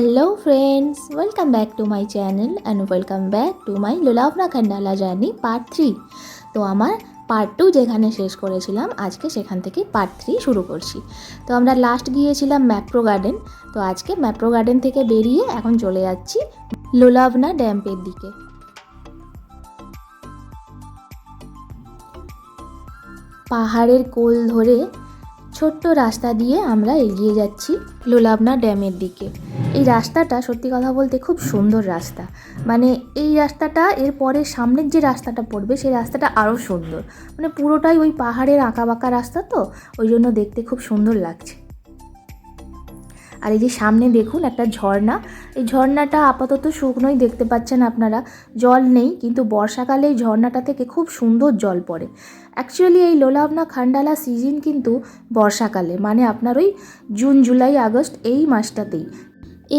Hello friends, welcome back to my channel and welcome back to my Lonavala Khandala journey part 3। তো আমার part 2 যেখানে শেষ করেছিলাম আজকে সেখান থেকে পার্ট 3 শুরু করছি। তো আমরা লাস্ট গিয়েছিলাম ম্যাপ্রো গার্ডেন। তো আজকে ম্যাপ্রো গার্ডেন থেকে বেরিয়ে এখন চলে যাচ্ছি লোলাভনা ড্যামের দিকে। পাহাড়ের কোল ধরে ছোট্ট রাস্তা দিয়ে আমরা এগিয়ে যাচ্ছি লোলাভনা ড্যামের দিকে। এই রাস্তাটা সত্যি কথা বলতে খুব সুন্দর রাস্তা, মানে এই রাস্তাটা এর পরে সামনের যে রাস্তাটা পড়বে সেই রাস্তাটা আরও সুন্দর, মানে পুরোটাই ওই পাহাড়ের আঁকাবাঁকা রাস্তা, তো ওই জন্য দেখতে খুব সুন্দর লাগছে। আর এই যে সামনে দেখুন একটা ঝর্ণা, এই ঝর্ণাটা আপাতত শুকনোই দেখতে পাচ্ছেন আপনারা, জল নেই, কিন্তু বর্ষাকালে এই ঝর্ণাটা থেকে খুব সুন্দর জল পড়ে। অ্যাকচুয়ালি এই লোলাভনা খান্ডালা সিজন কিন্তু বর্ষাকালে, মানে আপনার ওই জুন জুলাই আগস্ট এই মাসটাতেই।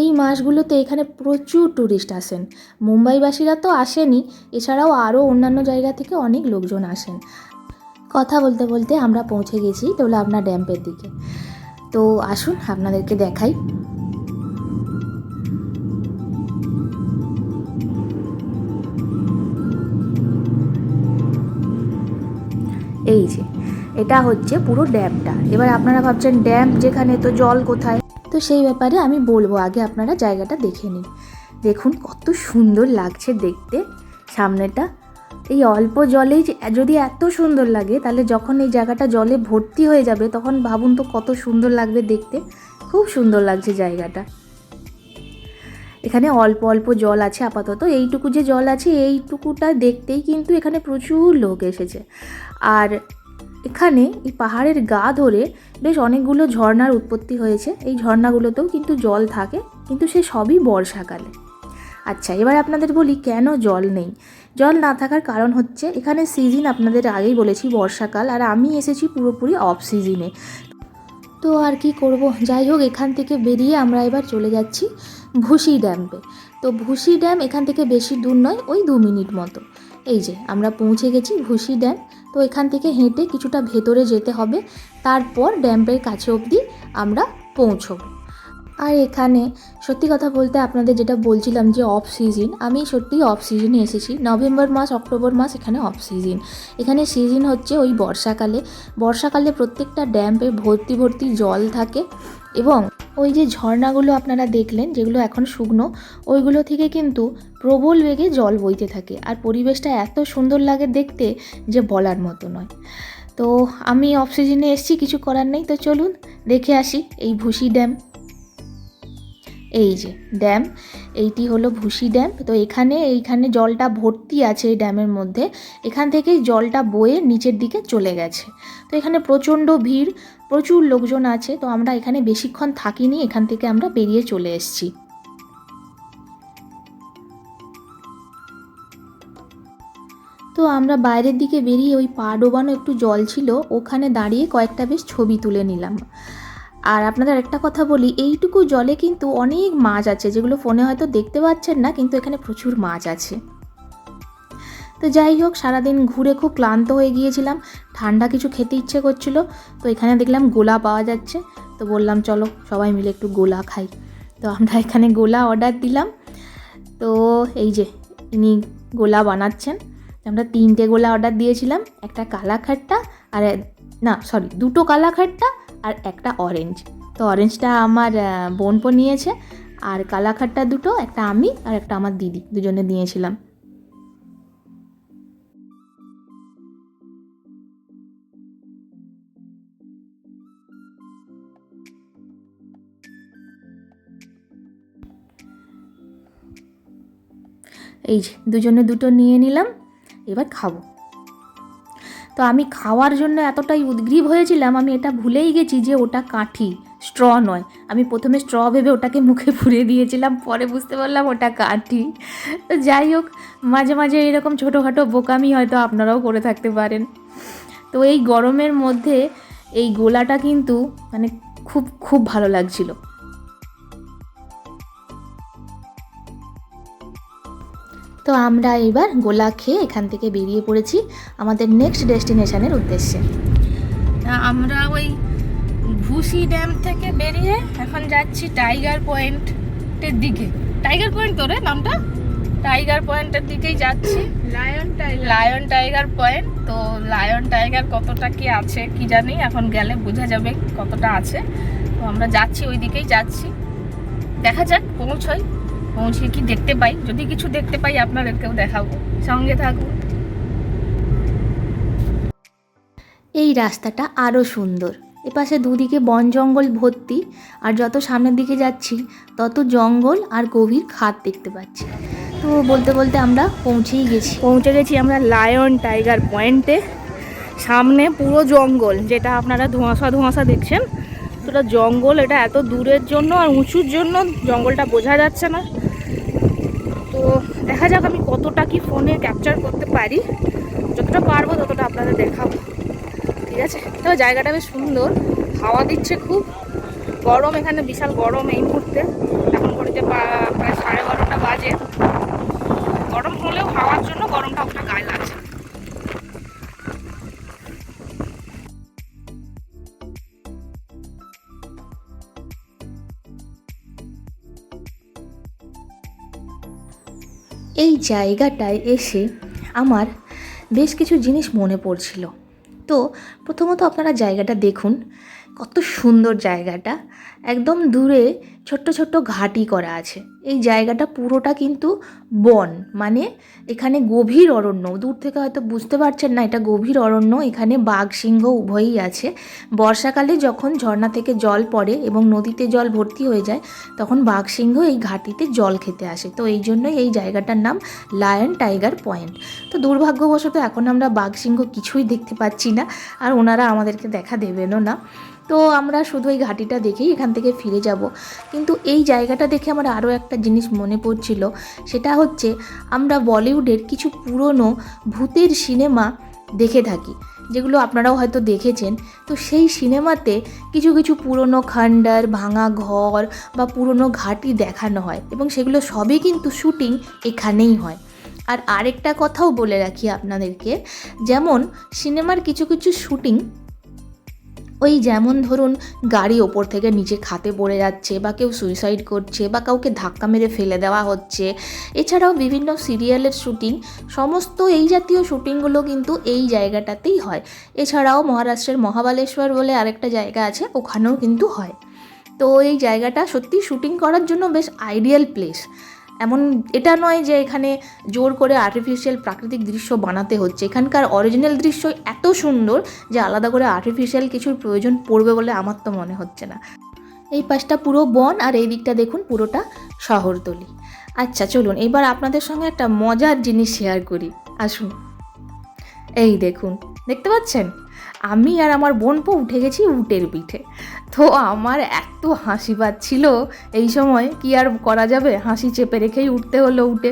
এই মাসগুলোতে এখানে প্রচুর ট্যুরিস্ট আসেন। মুম্বাইবাসীরা তো আসেনই, এছাড়াও আরও অন্যান্য জায়গা থেকে অনেক লোকজন আসেন। কথা বলতে বলতে আমরা পৌঁছে গেছি লোলাভনা ড্যামের দিকে। তো আসুন আপনাদেরকে দেখাই। এই যে এটা হচ্ছে পুরো ড্যামটা। এবার আপনারা ভাবছেন ড্যাম যেখানে তো জল কোথায়, তো সেই ব্যাপারে আমি বলবো, আগে আপনারা জায়গাটা দেখে নিন। দেখুন কত সুন্দর লাগছে দেখতে সামনেটা। এই অল্প জলেই যদি এত সুন্দর লাগে, তাহলে যখন এই জায়গাটা জলে ভর্তি হয়ে যাবে তখন ভাবুন তো কত সুন্দর লাগবে দেখতে। খুব সুন্দর লাগছে জায়গাটা। এখানে অল্প অল্প জল আছে আপাতত, এইটুকু যে জল আছে এইটুকুটা দেখতেই কিন্তু এখানে প্রচুর লোক এসেছে। আর এখানে এই পাহাড়ের গা ধরে বেশ অনেকগুলো ঝর্ণার উৎপত্তি হয়েছে। এই ঝর্ণাগুলোতেও কিন্তু জল থাকে, কিন্তু সে সবই বর্ষাকালে। আচ্ছা, এবার আপনাদের বলি কেন জল নেই। জল না থাকার কারণ হচ্ছে এখানে সিজন আপনাদের আগেই বলেছি বর্ষাকাল, আর আমি এসেছি পুরোপুরি অফ সিজনে। তো আর কি করব, যাই হোক এখান থেকে বেরিয়ে আমরা এবার চলে যাচ্ছি ভুসি ড্যামে। তো ভুসি ড্যাম এখান থেকে বেশি দূর নয়, ওই 2 মিনিট মতো। এই যে আমরা পৌঁছে গেছি ভুসি ড্যাম। তো এখান থেকে হেঁটে কিছুটা ভেতরে যেতে হবে, তারপর ড্যামের কাছে অবধি আমরা পৌঁছবো। আর এখানে সত্যি কথা বলতে আপনাদের যেটা বলছিলাম যে অফ সিজন, আমি সত্যিই অফ সিজনে এসেছি। নভেম্বর মাস অক্টোবর মাস এখানে অফ সিজন। এখানে সিজন হচ্ছে ওই বর্ষাকালে। বর্ষাকালে প্রত্যেকটা ড্যামে ভর্তি ভর্তি জল থাকে, এবং ওই যে ঝর্ণাগুলো আপনারা দেখলেন যেগুলো এখন শুকনো, ওইগুলো থেকে কিন্তু প্রবল বেগে জল বইতে থাকে। আর পরিবেশটা এত সুন্দর লাগে দেখতে যে বলার মতো নয়। তো আমি অফ সিজনে এসেছি, কিছু করার নেই। তো চলুন দেখে আসি এই ভুসি ড্যাম। এই যে ড্যাম, এইটি হলো ভুসি ড্যাম। তো এইখানে জলটা ভর্তি আছে এই ড্যামের মধ্যে। এখান থেকেই জলটা বয়ে নিচের দিকে চলে গেছে। তো এখানে প্রচণ্ড ভিড়, প্রচুর লোকজন আছে। তো আমরা এখানে বেশিক্ষণ থাকিনি, এখান থেকে আমরা বেরিয়ে চলে এসেছি। তো আমরা বাইরের দিকে বেরিয়ে ওই পা ডোবানো একটু জল ছিল, ওখানে দাঁড়িয়ে কয়েকটা বেশ ছবি তুলে নিলাম। আর আপনাদের একটা কথা বলি, এইটুকু জলে কিন্তু অনেক মাছ আছে, যেগুলো ফোনে হয়তো দেখতে পাচ্ছেন না, কিন্তু এখানে প্রচুর মাছ আছে। তো যাই হোক, সারাদিন ঘুরে খুব ক্লান্ত হয়ে গিয়েছিলাম, ঠান্ডা কিছু খেতে ইচ্ছে করছিল। তো এখানে দেখলাম গোলা পাওয়া যাচ্ছে, তো বললাম চলো সবাই মিলে একটু গোলা খাই। তো আমরা এখানে গোলা অর্ডার দিলাম। তো এই যে ইনি গোলা বানাচ্ছেন। আমরা 3টে গোলা অর্ডার দিয়েছিলাম, একটা কালাখাট্টা আর দুটো কালাখাট্টা আর একটা অরেঞ্জ। তো অরেঞ্জটা আমার বোনপো নিয়েছে, আর কালাখাট্টা দুটো, একটা আমি আর একটা আমার দিদি, দুজনে দিয়েছিলাম। এই যে দুজনে দুটো নিয়ে নিলাম, এবার খাবো। তো আমি খাওয়ার জন্য এতটাই উদগ্রীব হয়েছিলাম, আমি এটা ভুলেই গেছি যে ওটা কাঠি, স্ট্র নয়। আমি প্রথমে স্ট্র ভেবে ওটাকে মুখে পুরে দিয়েছিলাম, পরে বুঝতে পারলাম ওটা কাঠি। তো যাই হোক, মাঝে মাঝে এরকম ছোটোখাটো বোকামি হয়তো আপনারাও করে থাকতে পারেন। তো এই গরমের মধ্যে এই গোলাটা কিন্তু মানে খুব খুব ভালো লাগছিল। তো আমরা এবার গোলা খেয়ে এখান থেকে বেরিয়ে পড়েছি আমাদের নেক্সট ডেস্টিনেশনের উদ্দেশ্যে। আমরা ওই ভুসি ড্যাম থেকে বেরিয়ে এখন যাচ্ছি টাইগার পয়েন্ট। পয়েন্টের দিকে। টাইগার পয়েন্ট তো রে নামটা, টাইগার পয়েন্টের দিকেই যাচ্ছি। Lion tiger point. তো লায়ন টাইগার কতটা কি আছে কি জানি, এখন গেলে বোঝা যাবে কতটা আছে। তো আমরা যাচ্ছি, ওই দিকেই যাচ্ছি, দেখা যাক পৌঁছে কি দেখতে পাই। যদি কিছু দেখতে পাই আপনাদেরকেও দেখাবো, সঙ্গে থাকুন। এই রাস্তাটা আরও সুন্দর, এপাশে দুদিকে বন জঙ্গল ভর্তি, আর যত সামনের দিকে যাচ্ছি তত জঙ্গল আর গভীর খাদ দেখতে পাচ্ছি। তো বলতে বলতে আমরা পৌঁছে গেছি আমরা লায়ন টাইগার পয়েন্টে। সামনে পুরো জঙ্গল, যেটা আপনারা ধোঁয়াশা দেখছেন, তোটা জঙ্গল। এটা এত দূরের জন্য আর উঁচুর জন্য জঙ্গলটা বোঝা যাচ্ছে না। তো দেখা যাক আমি কতটা কি ফোনে ক্যাপচার করতে পারি, যতটা পারবো ততটা আপনাদের দেখাবো, ঠিক আছে? তো জায়গাটা বেশ সুন্দর, হাওয়া দিচ্ছে খুব, গরম এখানে, বিশাল গরম এই মুহূর্তে। এখন ঘড়িতে প্রায় 12:30 বাজে। গরম হলেও হাওয়ার জন্য গরমটা অতটা গায়ে লাগছে। এই জায়গাটায় এসে আমার বেশ কিছু জিনিস মনে পড়ছিল। তো প্রথমত আপনারা জায়গাটা দেখুন, কত সুন্দর জায়গাটা। একদম দূরে ছোট্ট ছোট্ট ঘাটি করা আছে। এই জায়গাটা পুরোটা কিন্তু বন, মানে এখানে গভীর অরণ্য। দূর থেকে হয়তো বুঝতে পারছেন না এটা গভীর অরণ্য। এখানে বাঘ সিংহ উভয়ই আছে। বর্ষাকালে যখন ঝর্ণা থেকে জল পড়ে এবং নদীতে জল ভর্তি হয়ে যায়, তখন বাঘ সিংহ এই ঘাটিতে জল খেতে আসে। তো এই জন্যই এই জায়গাটার নাম লায়ন টাইগার পয়েন্ট। তো দুর্ভাগ্যবশত এখন আমরা বাঘ সিংহ কিছুই দেখতে পাচ্ছি না, আর ওনারা আমাদেরকে দেখা দেবেনও না। তো আমরা শুধু এই ঘাটিটা দেখেই এখান থেকে ফিরে যাব। কিন্তু এই জায়গাটা দেখে আমার আরও একটা জিনিস মনে পড়ছিল, সেটা হচ্ছে আমরা বলিউডের কিছু পুরনো ভূতের সিনেমা দেখে থাকি, যেগুলো আপনারাও হয়তো দেখেছেন। তো সেই সিনেমাতে কিছু কিছু পুরনো খণ্ডার, ভাঙা ঘর বা পুরনো ঘাঁটি দেখানো হয়, এবং সেগুলো সবই কিন্তু শুটিং এখানেই হয়। আর আরেকটা কথাও বলে রাখি আপনাদেরকে, যেমন সিনেমার কিছু কিছু শুটিং, ওই যেমন ধরুন গাড়ি ওপর থেকে নিচে খাতে পড়ে যাচ্ছে, বা কেউ সুইসাইড করছে, বা কাউকে ধাক্কা মেরে ফেলে দেওয়া হচ্ছে, এছাড়াও বিভিন্ন সিরিয়ালের শুটিং, সমস্ত এই জাতীয় শুটিংগুলো কিন্তু এই জায়গাটাতেই হয়। এছাড়াও মহারাষ্ট্রের মহাবালেশ্বর বলে আরেকটা জায়গা আছে, ওখানেও কিন্তু হয়। তো এই জায়গাটা সত্যি শুটিং করার জন্য বেশ আইডিয়াল প্লেস। এমন এটা নয় যে এখানে জোর করে আর্টিফিশিয়াল প্রাকৃতিক দৃশ্য বানাতে হচ্ছে। এখানকার অরিজিনাল দৃশ্য এত সুন্দর যে আলাদা করে আর্টিফিশিয়াল কিছুর প্রয়োজন পড়বে বলে আমার তো মনে হচ্ছে না। এই পাশটা পুরো বন, আর এই দিকটা দেখুন পুরোটা শহরতলি। আচ্ছা চলুন এবার আপনাদের সঙ্গে একটা মজার জিনিস শেয়ার করি, আসুন। এই দেখুন, দেখতে পাচ্ছেন আমি আর আমার বোনপো উঠে গেছি উটের পিঠে। তো আমার এত হাসি পাচ্ছিল এই সময়, কি আর করা যাবে, হাসি চেপে রেখেই উঠতে হলো উটে।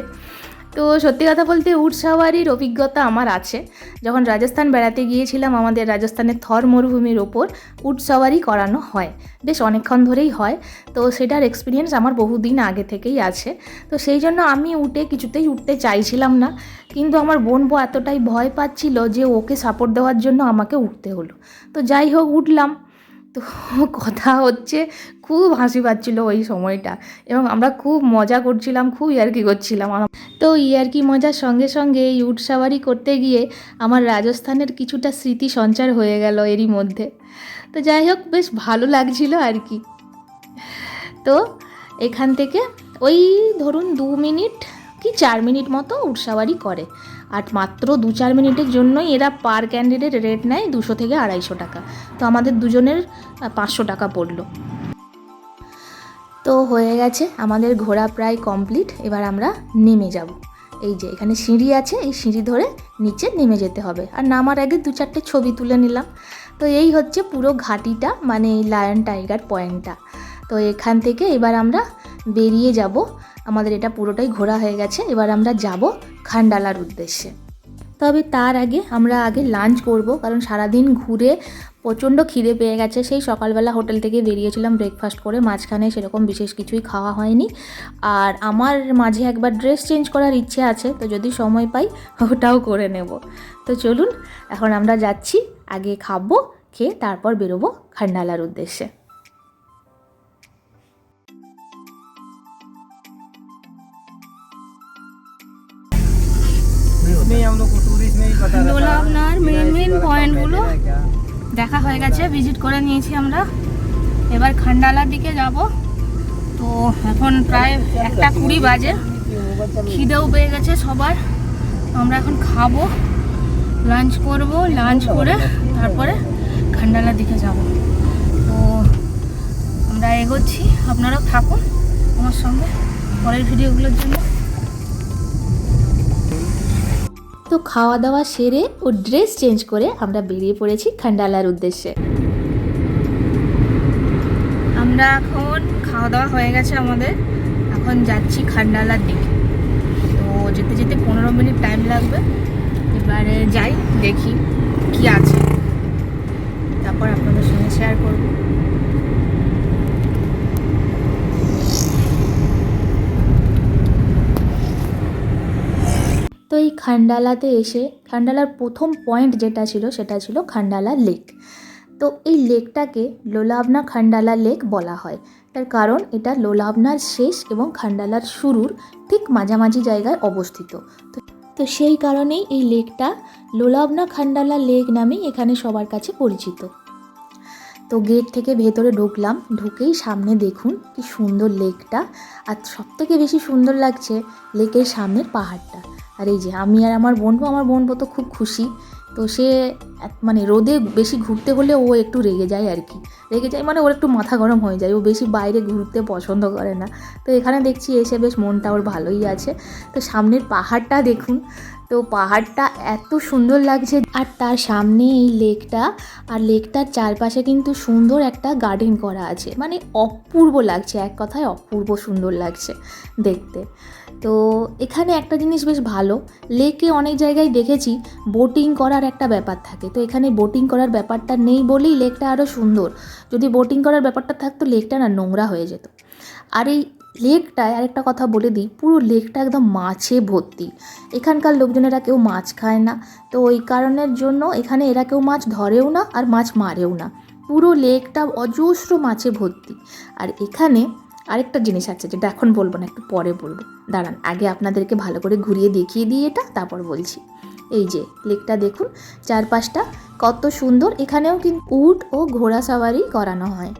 তো সত্যি কথা বলতে উট সাওয়ারির অভিজ্ঞতা আমার আছে। যখন রাজস্থান বেড়াতে গিয়েছিলাম, আমাদের রাজস্থানের থর মরুভূমির ওপর উট সাওয়ারি করানো হয়, বেশ অনেকক্ষণ ধরেই হয়। তো সেটার এক্সপিরিয়েন্স আমার বহুদিন আগে থেকেই আছে। তো সেই জন্য আমি উটে কিছুতেই উঠতে চাইছিলাম না, কিন্তু আমার বোনপো এতটাই ভয় পাচ্ছিল যে ওকে সাপোর্ট দেওয়ার জন্য আমাকে উঠতে হলো। তো যাই হোক উঠলাম। তো কথা হচ্ছে, খুব হাসি পাচ্ছিল ওই সময়টা, এবং আমরা খুব মজা করছিলাম, খুব ইয়ার্কি করছিলাম। তো ইয়ার্কি মজার সঙ্গে সঙ্গে এই উট সাওয়ারি করতে গিয়ে আমার রাজস্থানের কিছুটা স্মৃতি সঞ্চার হয়ে গেল এরই মধ্যে। তো যাই হোক, বেশ ভালো লাগছিল আর কি। তো এখান থেকে ওই ধরুন 2 মিনিট কি 4 মিনিট মতো উট সাওয়ারি করে, আর মাত্র 2-4 মিনিটের জন্যই এরা পার ক্যান্ডিডেট রেট নেয় 200 থেকে 250 টাকা। তো আমাদের দুজনের 500 টাকা পড়লো। তো হয়ে গেছে আমাদের ঘোরা প্রায় কমপ্লিট। এবার আমরা নেমে যাব। এই যে এখানে সিঁড়ি আছে, এই সিঁড়ি ধরে নিচে নেমে যেতে হবে, আর নামার আগে 2-4টে ছবি তুলে নিলাম। তো এই হচ্ছে পুরো ঘাটিটা, মানে এই লায়ন টাইগার পয়েন্টটা। তো এখান থেকে এবার আমরা বেরিয়ে যাব। আমাদের এটা পুরোটাই ঘোরা হয়ে গেছে, এবার আমরা যাব খান্ডালার উদ্দেশ্যে। তবে তার আগে আমরা লাঞ্চ করব, কারণ সারাদিন ঘুরে প্রচণ্ড খিদে পেয়ে গেছে। সেই সকালবেলা হোটেল থেকে বেরিয়েছিলাম ব্রেকফাস্ট করে, মাঝখানে সেরকম বিশেষ কিছুই খাওয়া হয়নি। আর আমার মাঝে একবার ড্রেস চেঞ্জ করার ইচ্ছে আছে, তো যদি সময় পাই ওটাও করে নেব। তো চলুন এখন আমরা যাচ্ছি, আগে খাবো, খেয়ে তারপর বেরোবো খান্ডালার উদ্দেশ্যে। দেখা হয়ে গেছে, ভিজিট করে নিয়েছি আমরা। এবার খান্ডালার দিকে যাব। তো এখন প্রায় 1:20 বাজে, খিদেও পেয়ে গেছে সবার। আমরা এখন খাবো, লাঞ্চ করব, লাঞ্চ করে তারপরে খান্ডালার দিকে যাব। তো আমরা এগোচ্ছি, আপনারাও থাকুন আমার সঙ্গে পরের ভিডিওগুলোর জন্য। তো খাওয়া দাওয়া সেরে ও ড্রেস চেঞ্জ করে আমরা বেরিয়ে পড়েছি খান্ডালার উদ্দেশ্যে। আমরা এখন খাওয়া দাওয়া হয়ে গেছে আমাদের, এখন যাচ্ছি খান্ডালার দিকে। তো যেতে যেতে 15 মিনিট টাইম লাগবে। এবারে যাই, দেখি কি আছে, তারপর আপনাদের সঙ্গে শেয়ার করব। তো এই খান্ডালাতে এসে খান্ডালার প্রথম পয়েন্ট যেটা ছিল সেটা ছিল খান্ডালা লেক। তো এই লেকটাকে লোলাভনা খান্ডালা লেক বলা হয়, তার কারণ এটা লোলাভনার শেষ এবং খান্ডালার শুরুর ঠিক মাঝামাঝি জায়গায় অবস্থিত। তো সেই কারণেই এই লেকটা লোলাভনা খান্ডালা লেক নামেই এখানে সবার কাছে পরিচিত। তো গেট থেকে ভেতরে ঢুকলাম, ঢুকেই সামনে দেখুন কি সুন্দর লেকটা। আর সবথেকে বেশি সুন্দর লাগছে লেকের সামনের পাহাড়টা। আর এই যে আমি আর আমার বোনপো তো খুব খুশি। তো সে মানে রোদে বেশি ঘুরতে হলে ও একটু রেগে যায় আর কি, রেগে যায় মানে ওর একটু মাথা গরম হয়ে যায়, ও বেশি বাইরে ঘুরতে পছন্দ করে না। তো এখানে দেখছি এসে বেশ মনটা ওর ভালোই আছে। তো সামনের পাহাড়টা দেখুন, তো পাহাড়টা এত সুন্দর লাগছে। আর তার সামনে এই লেকটা, আর লেকটার চারপাশে কিন্তু সুন্দর একটা গার্ডেন করা আছে, মানে অপূর্ব লাগছে, এক কথায় অপূর্ব সুন্দর লাগছে দেখতে। তো এখানে একটা জিনিস বেশ ভালো, লেকে অনেক জায়গায় দেখেছি বোটিং করার একটা ব্যাপার থাকে, তো এখানে বোটিং করার ব্যাপারটা নেই বলেই লেকটা আরও সুন্দর। যদি বোটিং করার ব্যাপারটা থাকতো লেকটা না নোংরা হয়ে যেত। আর এই লেকটায় আরেকটা কথা বলে দিই, পুরো লেকটা একদম মাছে ভর্তি। এখানকার লোকজনেরা কেউ মাছ খায় না, তো ওই কারণের জন্য এখানে এরা কেউ মাছ ধরেও না আর মাছ মারেও না। পুরো লেকটা অজস্র মাছে ভর্তি। আর এখানে আরেকটা জিনিস আছে যেটা এখন বলবো না, একটু পরে বলবো, দাঁড়ান আগে আপনাদেরকে ভালো করে ঘুরিয়ে দেখিয়ে দিই এটা, তারপর বলছি। এই যে লেকটা দেখুন, চারপাশটা কত সুন্দর। এখানেও কিন্তু উট ও ঘোড়া সাওয়ারি করানো হয়।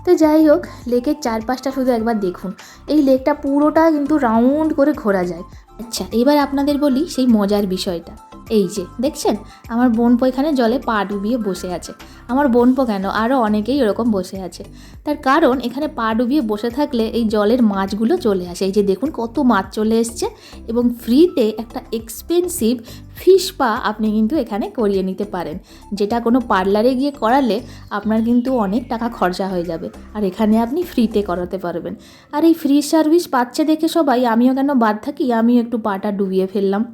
তো যাই হোক, লেকের চারপাশটা শুধু একবার দেখুন, এই লেকটা পুরোটা কিন্তু রাউন্ড করে ঘোরা যায়। আচ্ছা, এবার আপনাদের বলি সেই মজার বিষয়টা। এই যে দেখছেন আমার বোনপো এখানে জলে পা ডুবিয়ে বসে আছে। আমার বোনপো কেন, আরও অনেকেই এরকম বসে আছে। তার কারণ এখানে পা ডুবিয়ে বসে থাকলে এই জলের মাছগুলো চলে আসে। এই যে দেখুন কত মাছ চলে এসছে, এবং ফ্রিতে একটা এক্সপেন্সিভ ফিশ পা আপনি কিন্তু এখানে করিয়ে নিতে পারেন, যেটা কোনো পার্লারে গিয়ে করালে আপনার কিন্তু অনেক টাকা খরচা হয়ে যাবে, আর এখানে আপনি ফ্রিতে করাতে পারবেন। আর এই ফ্রি সার্ভিস পাচ্ছে দেখে সবাই, আমিও কেন বাদ থাকি, আমিও একটু পাটা ডুবিয়ে ফেললাম।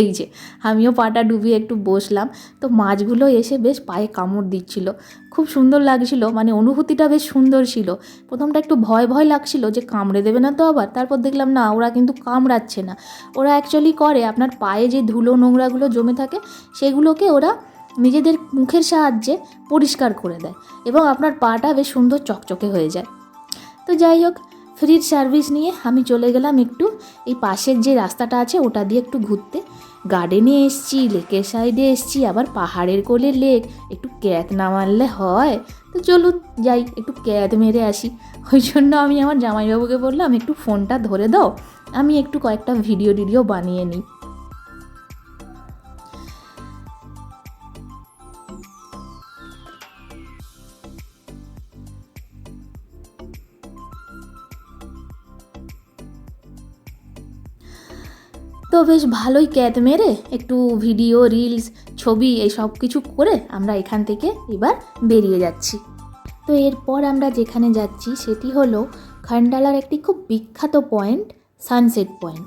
এই যে আমিও পাটা ডুবিয়ে একটু বসলাম। তো মাছগুলো এসে বেশ পায়ে কামড় দিচ্ছিল, খুব সুন্দর লাগছিল, মানে অনুভূতিটা বেশ সুন্দর ছিল। প্রথমটা একটু ভয় ভয় লাগছিল যে কামড়ে দেবে না তো আবার, তারপর দেখলাম না, ওরা কিন্তু কামড়াচ্ছে না। ওরা অ্যাকচুয়ালি করে আপনার পায়ে যে ধুলো নোংরাগুলো জমে থাকে সেগুলোকে ওরা নিজেদের মুখের সাহায্যে পরিষ্কার করে দেয়, এবং আপনার পাটা বেশ সুন্দর চকচকে হয়ে যায়। তো যাই হোক, ফ্রির সার্ভিস নিয়ে আমি চলে গেলাম একটু এই পাশের যে রাস্তাটা আছে ওটা দিয়ে একটু ঘুরতে। গার্ডেনে এসছি, লেকের সাইডে এসছি, আবার পাহাড়ের কোলে লেক, একটু ক্যাত না মারলে হয়? তো চলুন যাই একটু ক্যাত মেরে আসি। ওই জন্য আমি আমার জামাইবাবুকে বললাম একটু ফোনটা ধরে দাও, আমি একটু কয়েকটা ভিডিও বানিয়ে নিই। তো বেশ ভালোই ক্যাত মেরে একটু ভিডিও, রিলস, ছবি এই সব কিছু করে আমরা এখান থেকে এবার বেরিয়ে যাচ্ছি। তো এরপর আমরা যেখানে যাচ্ছি সেটি হলো খান্ডালার একটি খুব বিখ্যাত পয়েন্ট, সানসেট পয়েন্ট।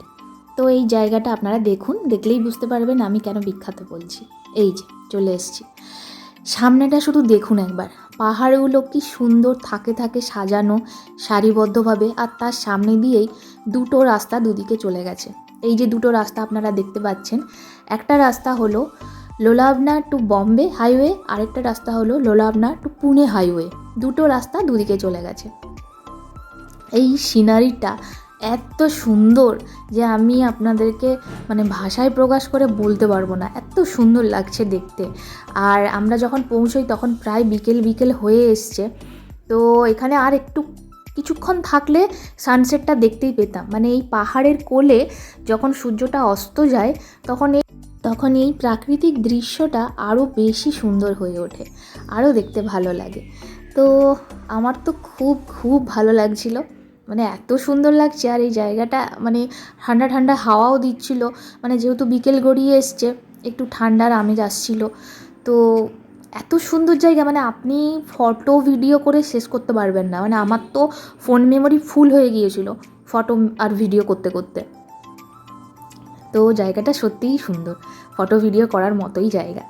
তো এই জায়গাটা আপনারা দেখুন, দেখলেই বুঝতে পারবেন আমি কেন বিখ্যাত বলছি। এই যে চলে এসেছি, সামনেটা শুধু দেখুন একবার, পাহাড়গুলো কি সুন্দর থাকে থাকে সাজানো সারিবদ্ধভাবে, আর তার সামনে দিয়েই দুটো রাস্তা দুদিকে চলে গেছে। এই যে দুটো রাস্তা আপনারা দেখতে পাচ্ছেন, একটা রাস্তা হলো লোলাভনা টু বম্বে হাইওয়ে, আরেকটা রাস্তা হলো লোলাভনা টু পুনে হাইওয়ে। দুটো রাস্তা দুদিকে চলে গেছে। এই সিনারিটা এত সুন্দর যে আমি আপনাদেরকে মানে ভাষায় প্রকাশ করে বলতে পারবো না, এত সুন্দর লাগছে দেখতে। আর আমরা যখন পৌঁছই তখন প্রায় বিকেল বিকেল হয়ে এসছে। তো এখানে আর একটু কিছুক্ষণ থাকলে সানসেটটা দেখতেই পেতাম। মানে এই পাহাড়ের কোলে যখন সূর্যটা অস্ত যায় তখন এই প্রাকৃতিক দৃশ্যটা আরও বেশি সুন্দর হয়ে ওঠে, আরও দেখতে ভালো লাগে। তো আমার তো খুব খুব ভালো লাগছিল, মানে এত সুন্দর লাগছে। আর এই জায়গাটা মানে ঠান্ডা ঠান্ডা হাওয়াও দিচ্ছিল, মানে যেহেতু বিকেল গড়িয়ে এসছে একটু ঠান্ডার আমেজ আসছিল। তো এত সুন্দর জায়গা, মানে আপনি ফটো ভিডিও করে শেষ করতে পারবেন না। মানে আমার তো ফোন মেমোরি ফুল হয়ে গিয়েছিল ফটো আর ভিডিও করতে করতে। তো জায়গাটা সত্যিই সুন্দর, ফটো ভিডিও করার মতোই জায়গা।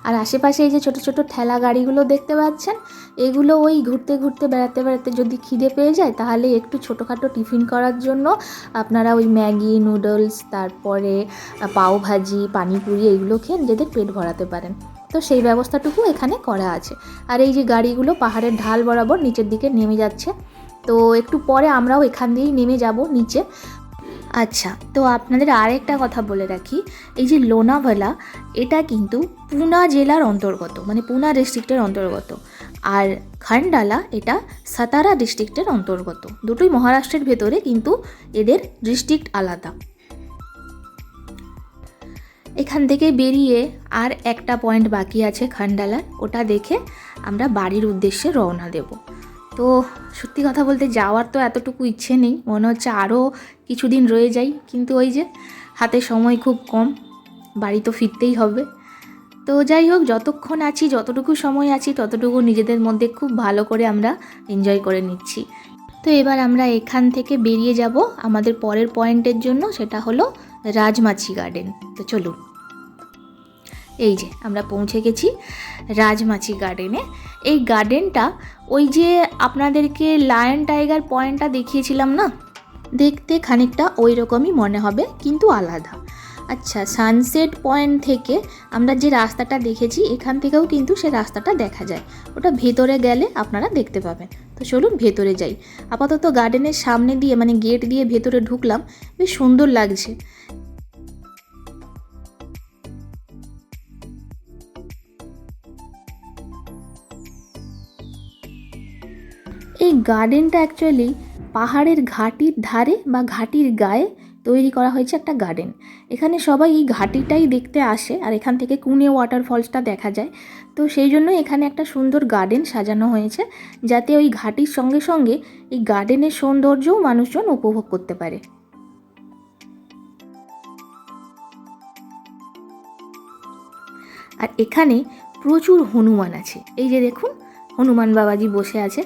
আর আশেপাশে এই যে ছোটো ছোটো ঠেলা গাড়িগুলো দেখতে পাচ্ছেন, এগুলো ওই ঘুরতে ঘুরতে বেড়াতে বেড়াতে যদি খিদে পেয়ে যায় তাহলে একটু ছোটোখাটো টিফিন করার জন্য আপনারা ওই ম্যাগি, নুডলস, তারপরে পাওভাজি, পানিপুরি এইগুলো খেয়ে নিজেদের পেট ভরাতে পারেন। তো সেই ব্যবস্থাটুকু এখানে করা আছে। আর এই যে গাড়িগুলো পাহাড়ের ঢাল বরাবর নিচের দিকে নেমে যাচ্ছে, তো একটু পরে আমরাও এখান দিয়েই নেমে যাব নিচে। আচ্ছা, তো আপনাদের আরেকটা কথা বলে রাখি, এই যে লোনাভালা এটা কিন্তু পুনা জেলার অন্তর্গত, মানে পুনা ডিস্ট্রিক্টের অন্তর্গত। আর খান্ডালা এটা সাতারা ডিস্ট্রিক্টের অন্তর্গত। দুটোই মহারাষ্ট্রের ভেতরে, কিন্তু এদের ডিস্ট্রিক্ট আলাদা। এখান থেকে বেরিয়ে আর একটা পয়েন্ট বাকি আছে খান্ডালার, ওটা দেখে আমরা বাড়ির উদ্দেশ্যে রওনা দেব। তো সত্যি কথা বলতে যাওয়ার তো এতটুকু ইচ্ছে নেই, মনে হচ্ছে আরও কিছুদিন রয়ে যাই, কিন্তু ওই যে হাতে সময় খুব কম, বাড়ি তো ফিরতেই হবে। তো যাই হোক, যতক্ষণ আছি, যতটুকু সময় আছি ততটুকু নিজেদের মধ্যে খুব ভালো করে আমরা এনজয় করে নিচ্ছি। তো এবার আমরা এখান থেকে বেরিয়ে যাব আমাদের পরের পয়েন্টের জন্য, সেটা হলো রাজমাছি গার্ডেন। তো চলুন, এই যে আমরা পৌঁছে গেছি রাজমাছি গার্ডেনে। এই গার্ডেনটা ওই যে আপনাদেরকে লায়ন টাইগার পয়েন্টটা দেখিয়েছিলাম না, দেখতে খানিকটা ওই রকমই মনে হবে, কিন্তু আলাদা। আচ্ছা, সানসেট পয়েন্ট থেকে আমরা যে রাস্তাটা দেখেছি এখান থেকেও কিন্তু সে রাস্তাটা দেখা যায়, ওটা ভেতরে গেলে আপনারা দেখতে পাবেন। তো চলুন ভেতরে যাই। আপাতত গার্ডেনের সামনে দিয়ে মানে গেট দিয়ে ভেতরে ঢুকলাম, বেশ সুন্দর লাগছে। এই গার্ডেনটা অ্যাকচুয়ালি পাহাড়ের ঘাটির ধারে বা ঘাটির গায়ে তৈরি করা হয়েছে একটা গার্ডেন। এখানে সবাই এই ঘাটিটাই দেখতে আসে, আর এখান থেকে কুনে ওয়াটারফলসটা দেখা যায়। তো সেই জন্য এখানে একটা সুন্দর গার্ডেন সাজানো হয়েছে, যাতে ওই ঘাটির সঙ্গে সঙ্গে এই গার্ডেনের সৌন্দর্যও মানুষজন উপভোগ করতে পারে। আর এখানে প্রচুর হনুমান আছে, এই যে দেখুন হনুমান বাবাজি বসে আছে।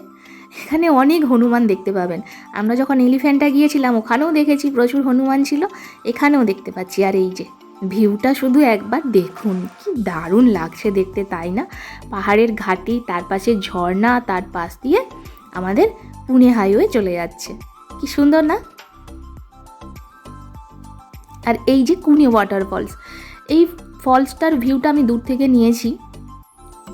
এখানে অনেক হনুমান দেখতে পাবেন। আমরা যখন এলিফ্যান্টটা গিয়েছিলাম ওখানেও দেখেছি প্রচুর হনুমান ছিল, এখানেও দেখতে পাচ্ছি। আর এই যে ভিউটা শুধু একবার দেখুন, কি দারুণ লাগছে দেখতে, তাই না? পাহাড়ের ঘাটি, তার পাশে ঝর্ণা, তার পাশ দিয়ে আমাদের পুনে হাইওয়ে চলে যাচ্ছে, কি সুন্দর না? আর এই যে কুনে ওয়াটারফলস, এই ফলসটার ভিউটা আমি দূর থেকে নিয়েছি,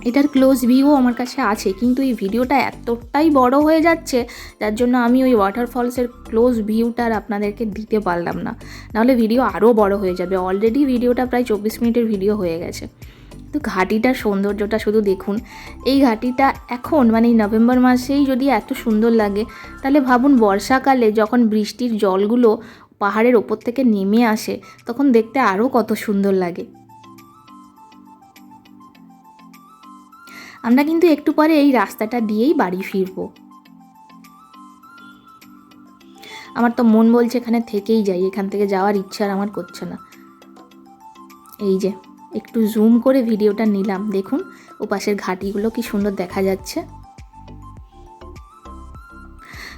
এটার ক্লোজ ভিউও আমার কাছে আছে, কিন্তু এই ভিডিওটা এতটাই বড় হয়ে যাচ্ছে যার জন্য আমি ওই ওয়াটারফলসের ক্লোজ ভিউটা আপনাদেরকে দিতে পারলাম না, নাহলে ভিডিও আরও বড় হয়ে যাবে। অলরেডি ভিডিওটা প্রায় 24 মিনিটের ভিডিও হয়ে গেছে। তো ঘাটিটার সৌন্দর্যটা শুধু দেখুন। এই ঘাটিটা এখন মানে এই নভেম্বর মাসেই যদি এত সুন্দর লাগে, তাহলে ভাবুন বর্ষাকালে যখন বৃষ্টির জলগুলো পাহাড়ের ওপর থেকে নেমে আসে তখন দেখতে আরও কত সুন্দর লাগে। আমরা কিন্তু একটু পরে এই রাস্তাটা দিয়েই বাড়ি ফিরবো। আমার তো মন বলছে এখানে থেকেই যাই, এখান থেকে যাওয়ার ইচ্ছা আর আমার করছে না। এই যে একটু জুম করে ভিডিওটা নিলাম, দেখুন ওপাশের ঘাটিগুলো কি সুন্দর দেখা যাচ্ছে।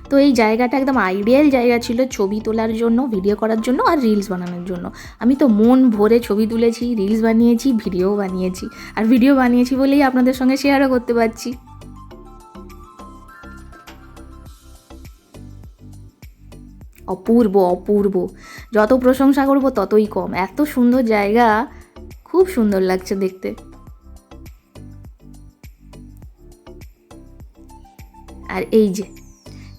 তো এই জায়গাটা একদম আইডিয়াল জায়গা ছিল ছবি তোলার জন্য, ভিডিও করার জন্য আর রিলস বানানোর জন্য। আমি তো মন ভরে ছবি তুলেছি, রিলস বানিয়েছি, ভিডিও বানিয়েছি। আর ভিডিও বানিয়েছি বলেই আপনাদের সঙ্গে শেয়ারও করতে পারছি। অপূর্ব অপূর্ব, যত প্রশংসা করব ততই কম, এত সুন্দর জায়গা, খুব সুন্দর লাগছে দেখতে। আর এই যে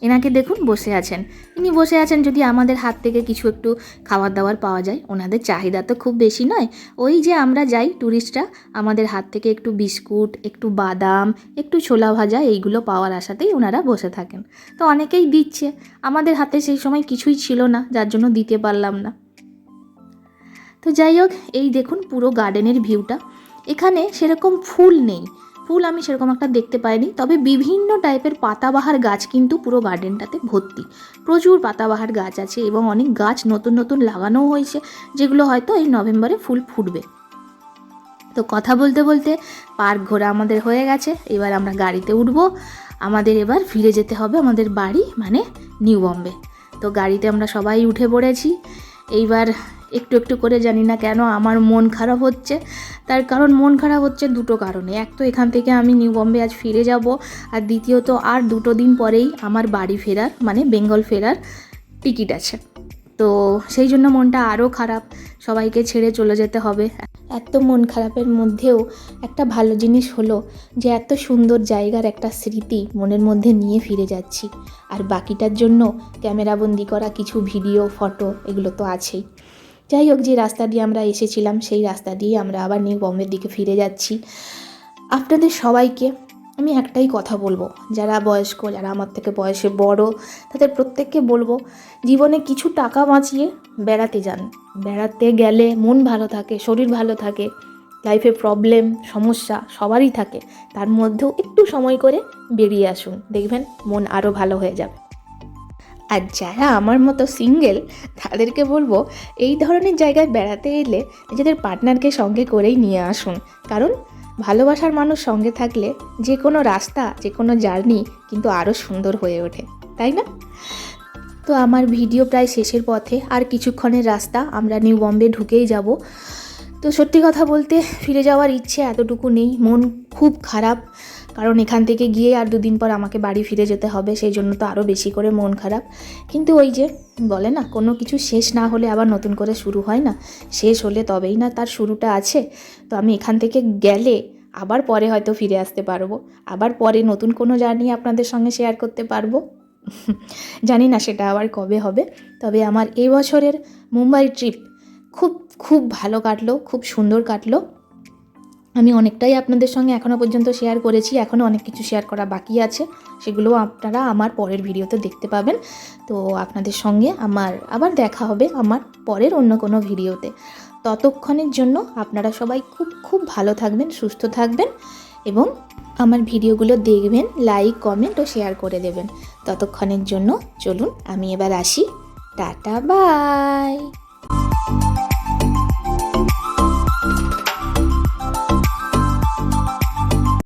এনাকে দেখুন বসে আছেন। ইনি বসে আছেন যদি আমাদের হাত থেকে কিছু একটু খাবার দাবার পাওয়া যায়। ওনাদের চাহিদা তো খুব বেশি নয়, ওই যে আমরা যাই ট্যুরিস্টরা, আমাদের হাত থেকে একটু বিস্কুট, একটু বাদাম, একটু ছোলা ভাজা এইগুলো পাওয়ার আশাতেই ওনারা বসে থাকেন। তো অনেকেই দিচ্ছে, আমাদের হাতে সেই সময় কিছুই ছিল না, যার জন্য দিতে পারলাম না। তো যাই হোক, এই দেখুন পুরো গার্ডেনের ভিউটা। এখানে সেরকম ফুল নেই, ফুল আমি সেরকম একটা দেখতে পাইনি, তবে বিভিন্ন টাইপের পাতাবাহার গাছ কিন্তু পুরো গার্ডেনটাতে ভর্তি। প্রচুর পাতাবাহার গাছ আছে এবং অনেক গাছ নতুন নতুন লাগানোও হয়েছে, যেগুলো হয়তো এই নভেম্বরে ফুল ফুটবে। তো কথা বলতে বলতে পার্ক ঘোরা আমাদের হয়ে গেছে। এবার আমরা গাড়িতে উঠবো, আমাদের এবার ফিরে যেতে হবে আমাদের বাড়ি, মানে নিউ বম্বে। তো গাড়িতে আমরা সবাই উঠে পড়েছি। এইবার একটু একটু করে, জানি না কেন আমার মন খারাপ হচ্ছে। তার কারণ মন খারাপ হচ্ছে দুটো কারণে। এক তো এখান থেকে আমি নিউ বম্বে আজ ফিরে যাব, আর দ্বিতীয়ত আর 2 দিন পরেই আমার বাড়ি ফেরার, মানে বেঙ্গল ফেরার টিকিট আছে। তো সেই জন্য মনটা আরও খারাপ, সবাইকে ছেড়ে চলে যেতে হবে। এত মন খারাপের মধ্যেও একটা ভালো জিনিস হলো যে এত সুন্দর জায়গার একটা স্মৃতি মনের মধ্যে নিয়ে ফিরে যাচ্ছি। আর বাকিটার জন্য ক্যামেরাবন্দি করা কিছু ভিডিও, ফটো এগুলো তো আছেই। যাই হোক, যে রাস্তা দিয়ে আমরা এসেছিলাম সেই রাস্তা দিয়ে আমরা আবার নিউ বম্বের দিকে ফিরে যাচ্ছি। আপনাদের সবাইকে আমি একটাই কথা বলবো, যারা বয়স্ক, যারা আমার থেকে বয়সে বড়, তাদের প্রত্যেককে বলবো জীবনে কিছু টাকা বাঁচিয়ে বেড়াতে যান। বেড়াতে গেলে মন ভালো থাকে, শরীর ভালো থাকে। লাইফে প্রবলেম, সমস্যা সবারই থাকে, তার মধ্যেও একটু সময় করে বেরিয়ে আসুন, দেখবেন মন আরও ভালো হয়ে যাবে। আর যারা আমার মতো সিঙ্গেল, তাদেরকে বলবো এই ধরনের জায়গায় বেড়াতে এলে নিজেদের পার্টনারকে সঙ্গে করেই নিয়ে আসুন। কারণ ভালোবাসার মানুষ সঙ্গে থাকলে যে কোনো রাস্তা, যে কোনো জার্নি কিন্তু আরও সুন্দর হয়ে ওঠে, তাই না? তো আমার ভিডিও প্রায় শেষের পথে, আর কিছুক্ষণের রাস্তা, আমরা নিউ বম্বে ঢুকেই যাব। তো সত্যি কথা বলতে ফিরে যাওয়ার ইচ্ছে এতটুকু নেই, মন খুব খারাপ। কারণ এখান থেকে গিয়ে আর 2 দিন পর আমাকে বাড়ি ফিরে যেতে হবে, সেই জন্য তো আরও বেশি করে মন খারাপ। কিন্তু ওই যে বলে না, কোনো কিছু শেষ না হলে আবার নতুন করে শুরু হয় না, শেষ হলে তবেই না তার শুরুটা আছে। তো আমি এখান থেকে গেলে আবার পরে হয়তো ফিরে আসতে পারবো, আবার পরে নতুন কোনো জার্নি আপনাদের সঙ্গে শেয়ার করতে পারবো। জানি না সেটা আবার কবে হবে। তবে আমার এই বছরের মুম্বাই ট্রিপ খুব খুব ভালো কাটলো, খুব সুন্দর কাটলো। আমি অনেকটাই আপনাদের সঙ্গে এখনও পর্যন্ত শেয়ার করেছি, এখনও অনেক কিছু শেয়ার করা বাকি আছে, সেগুলোও আপনারা আমার পরের ভিডিওতে দেখতে পাবেন। তো আপনাদের সঙ্গে আমার আবার দেখা হবে আমার পরের অন্য কোনো ভিডিওতে। ততক্ষণের জন্য আপনারা সবাই খুব খুব ভালো থাকবেন, সুস্থ থাকবেন এবং আমার ভিডিওগুলো দেখবেন, লাইক, কমেন্ট ও শেয়ার করে দেবেন। ততক্ষণের জন্য চলুন আমি এবার আসি। Ta-ta, by.